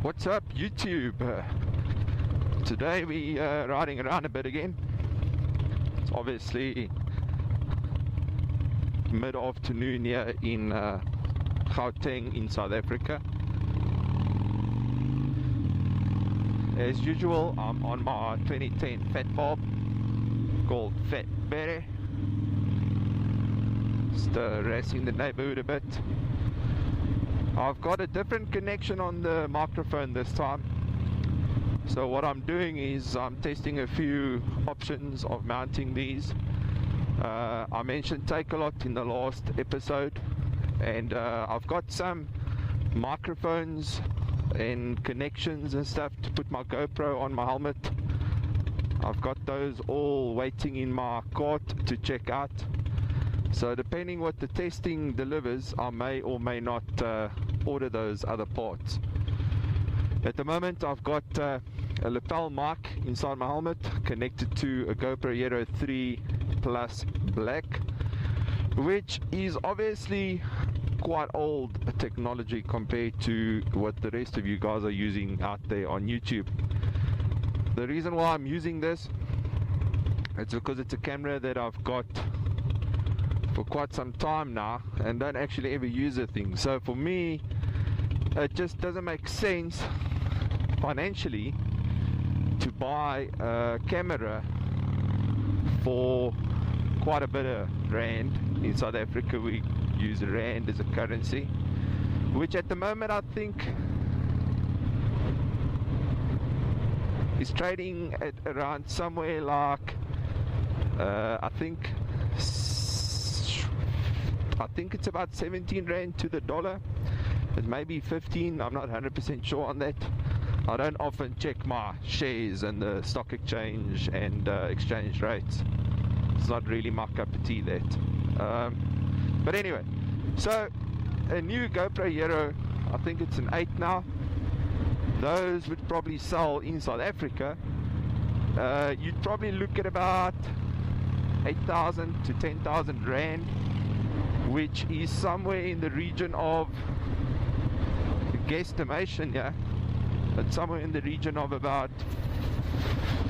What's up, YouTube? Today we riding around a bit again. It's obviously mid-afternoon here in Gauteng in South Africa. As usual, I'm on my 2010 Fat Bob called Fat Bandit. Just racing the neighborhood a bit. I've got a different connection on the microphone this time. So what I'm doing is I'm testing a few options of mounting these. I mentioned Take-A-Lot in the last episode, and I've got some microphones and connections and stuff to put my GoPro on my helmet. I've got those all waiting in my cart to check out. So depending what the testing delivers, I may or may not order those other parts. At the moment I've got a lapel mic inside my helmet connected to a GoPro Hero 3 Plus Black, which is obviously quite old technology compared to what the rest of you guys are using out there on YouTube. The reason why I'm using this, it's because it's a camera that I've got for quite some time now and don't actually ever use the thing. So for me, it just doesn't make sense financially to buy a camera for quite a bit of rand. In South Africa we use rand as a currency, which at the moment I think is trading at around somewhere like I think it's about 17 rand to the dollar. It may be 15, I'm not 100% sure on that. I don't often check my shares and the stock exchange and exchange rates. It's not really my cup of tea, that. But anyway, so a new GoPro Hero, I think it's an 8 now. Those would probably sell in South Africa. You'd probably look at about 8,000 to 10,000 rand, which is somewhere in the region of, guesstimation, yeah, but somewhere in the region of about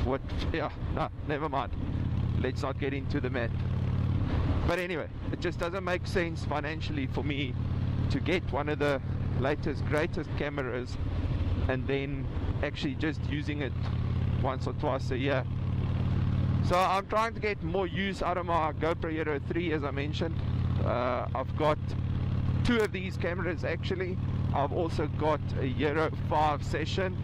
what, yeah, no, never mind, let's not get into the math. But anyway, it just doesn't make sense financially for me to get one of the latest, greatest cameras and then actually just using it once or twice a year. So I'm trying to get more use out of my GoPro Hero 3, as I mentioned. I've got 2 of these cameras actually. I've also got a Hero 5 Session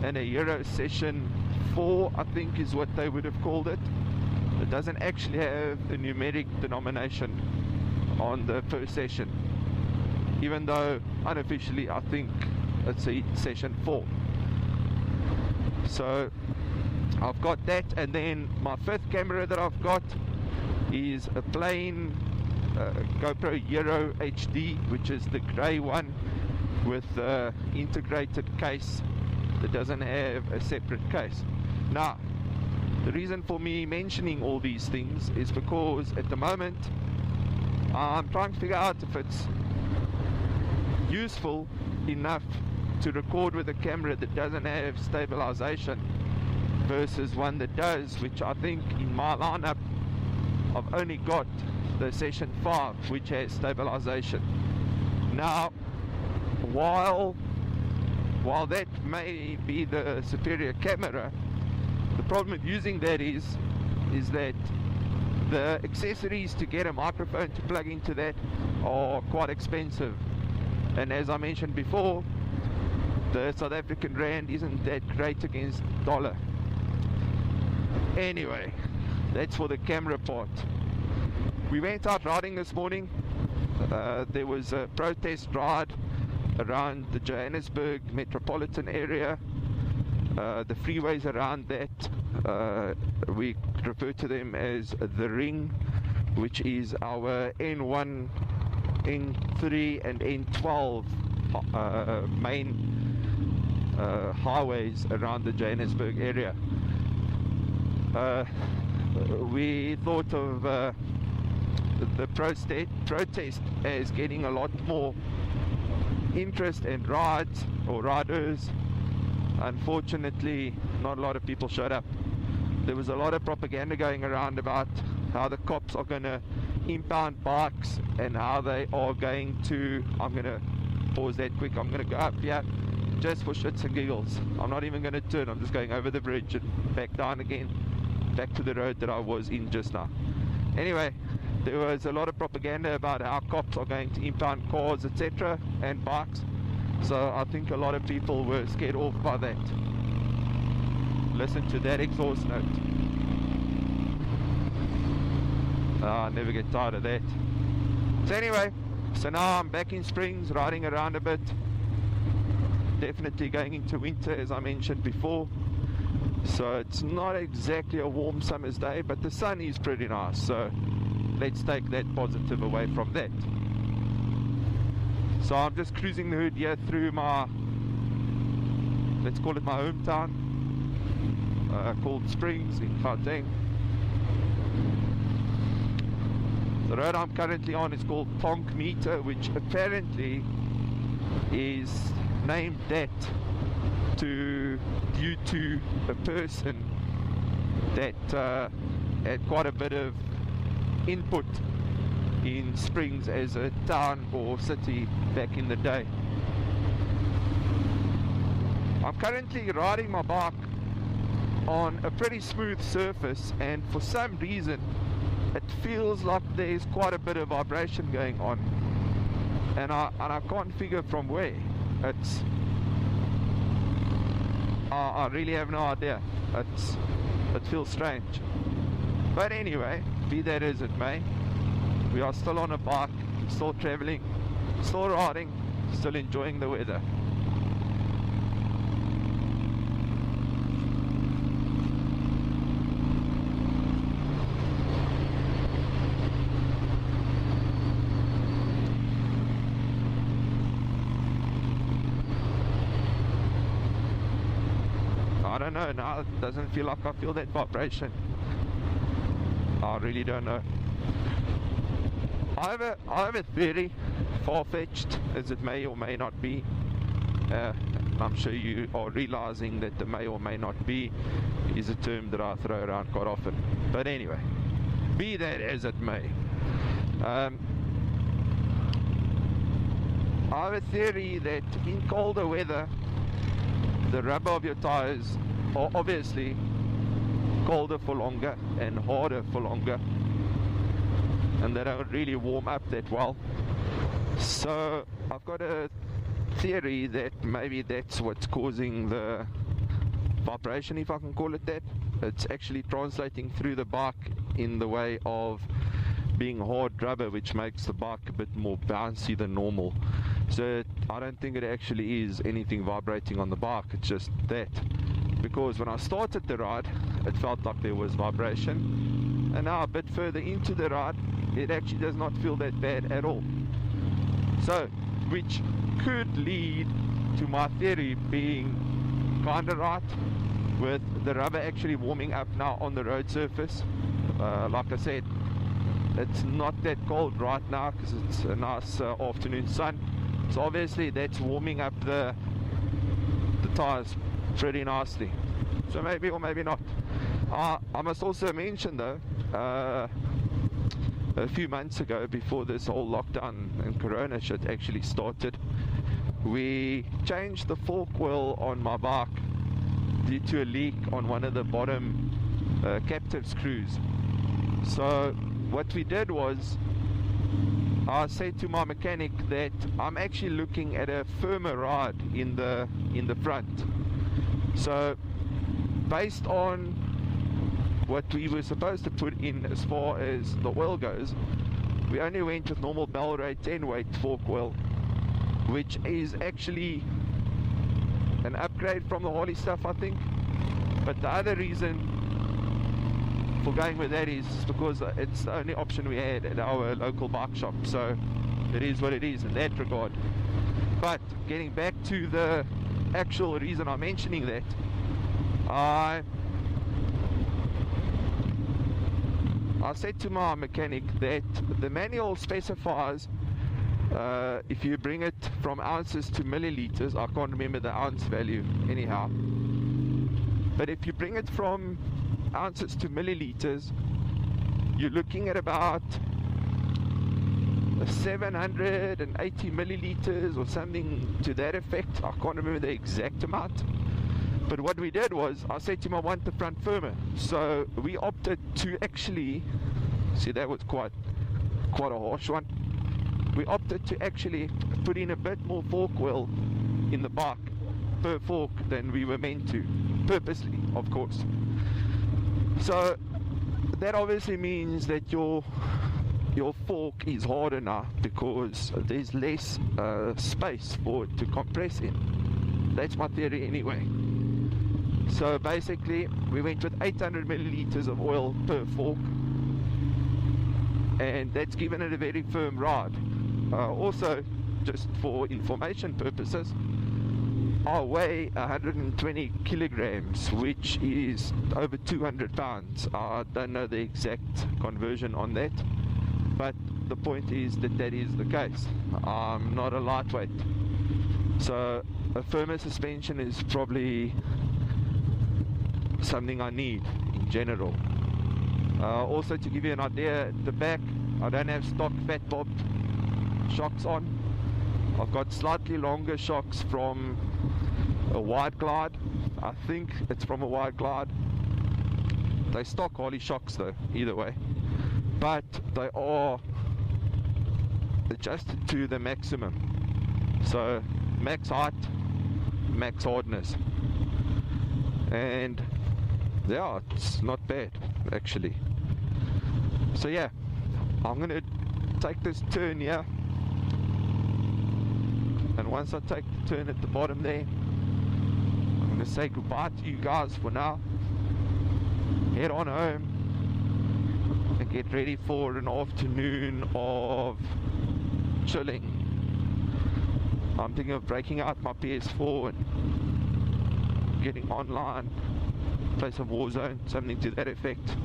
and a Hero Session 4, I think is what they would have called it. It doesn't actually have a numeric denomination on the first session, even though unofficially I think it's a Session 4. So I've got that, and then my 5th camera that I've got is a plain GoPro Hero HD, which is the grey one with the integrated case that doesn't have a separate case. Now, the reason for me mentioning all these things is because at the moment I'm trying to figure out if it's useful enough to record with a camera that doesn't have stabilization versus one that does, which I think in my lineup I've only got the Session 5, which has stabilization. Now, while that may be the superior camera, the problem with using that is that the accessories to get a microphone to plug into that are quite expensive, and as I mentioned before, the South African rand isn't that great against dollar. Anyway, that's for the camera part. We went out riding this morning. There was a protest ride around the Johannesburg metropolitan area, the freeways around that. We refer to them as the Ring, which is our N1, N3 and N12 main highways around the Johannesburg area. We thought of the protest as getting a lot more interest and rides or riders unfortunately not a lot of people showed up. There was a lot of propaganda going around about how the cops are going to impound bikes and how they are going to, I'm going to pause that quick, I'm going to go up here just for shits and giggles. I'm not even going to turn, I'm just going over the bridge and back down again, back to the road that I was in just now. Anyway, there was a lot of propaganda about how cops are going to impound cars, etc., and bikes. So I think a lot of people were scared off by that. Listen to that exhaust note. I never get tired of that. So anyway, so now I'm back in Springs, riding around a bit. Definitely going into winter, as I mentioned before. So it's not exactly a warm summer's day, but the sun is pretty nice. So let's take that positive away from that. So I'm just cruising the hood here through my, let's call it my hometown, called Springs in Gauteng. The road I'm currently on is called Tonk Meter, which apparently is named that due to a person that had quite a bit of input in Springs as a town or city back in the day. I'm currently riding my bike on a pretty smooth surface, and for some reason it feels like there's quite a bit of vibration going on, and I can't figure from where. I really have no idea. It feels strange. But anyway, be that as it may, we are still on a bike, still traveling, still riding, still enjoying the weather. I don't know, now it doesn't feel like I feel that vibration. I really don't know. I have a theory, far-fetched as it may or may not be. I'm sure you are realizing that the may or may not be is a term that I throw around quite often. But anyway, be that as it may. I have a theory that in colder weather, the rubber of your tires are obviously colder for longer and harder for longer, and they don't really warm up that well. So I've got a theory that maybe that's what's causing the vibration, if I can call it that. It's actually translating through the bike in the way of being hard rubber, which makes the bike a bit more bouncy than normal. So I don't think it actually is anything vibrating on the bike, it's just that. Because when I started the ride, it felt like there was vibration, and now a bit further into the ride, it actually does not feel that bad at all. So, which could lead to my theory being kinda right, with the rubber actually warming up now on the road surface. Like I said, it's not that cold right now because it's a nice afternoon sun. So obviously that's warming up the tires pretty nicely. So maybe or maybe not. I must also mention though, a few months ago, before this whole lockdown and corona shit actually started, we changed the fork wheel on my bike due to a leak on one of the bottom captive screws. So what we did was, I said to my mechanic that I'm actually looking at a firmer ride in the front. So based on what we were supposed to put in as far as the oil goes, we only went with normal Bellray 10 weight fork wheel, which is actually an upgrade from the Harley stuff, I think. But the other reason for going with that is because it's the only option we had at our local bike shop. So it is what it is in that regard. But getting back to the actual reason I'm mentioning that, I said to my mechanic that the manual specifies If you bring it from ounces to milliliters, I can't remember the ounce value anyhow, but if you bring it from ounces to milliliters, you're looking at about 780 milliliters or something to that effect. I can't remember the exact amount. But what we did was, I said to him I want the front firmer, so we opted to actually, see, that was quite a harsh one. We opted to actually put in a bit more fork oil in the bike per fork than we were meant to, purposely, of course. So that obviously means that your fork is harder now because there's less space for it to compress in. That's my theory anyway. So basically we went with 800 milliliters of oil per fork, and that's given it a very firm ride. Also, just for information purposes, I weigh 120 kilograms, which is over 200 pounds. I don't know the exact conversion on that, but the point is that that is the case. I'm not a lightweight, so a firmer suspension is probably something I need in general. Also, to give you an idea, at the back I don't have stock Fat Bob shocks on. I've got slightly longer shocks from a wide glide. I think it's from a wide glide. They stock Harley shocks though, either way, but they are adjusted to the maximum, so max height, max hardness, and yeah, it's not bad actually. So yeah, I'm gonna take this turn here, and once I take the turn at the bottom there, I'm gonna say goodbye to you guys for now, head on home and get ready for an afternoon of chilling. I'm thinking of breaking out my PS4 and getting online, play some Warzone, something to that effect.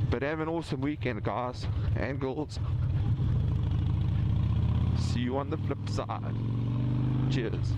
But have an awesome weekend, guys and girls. See you on the flip side. Cheers.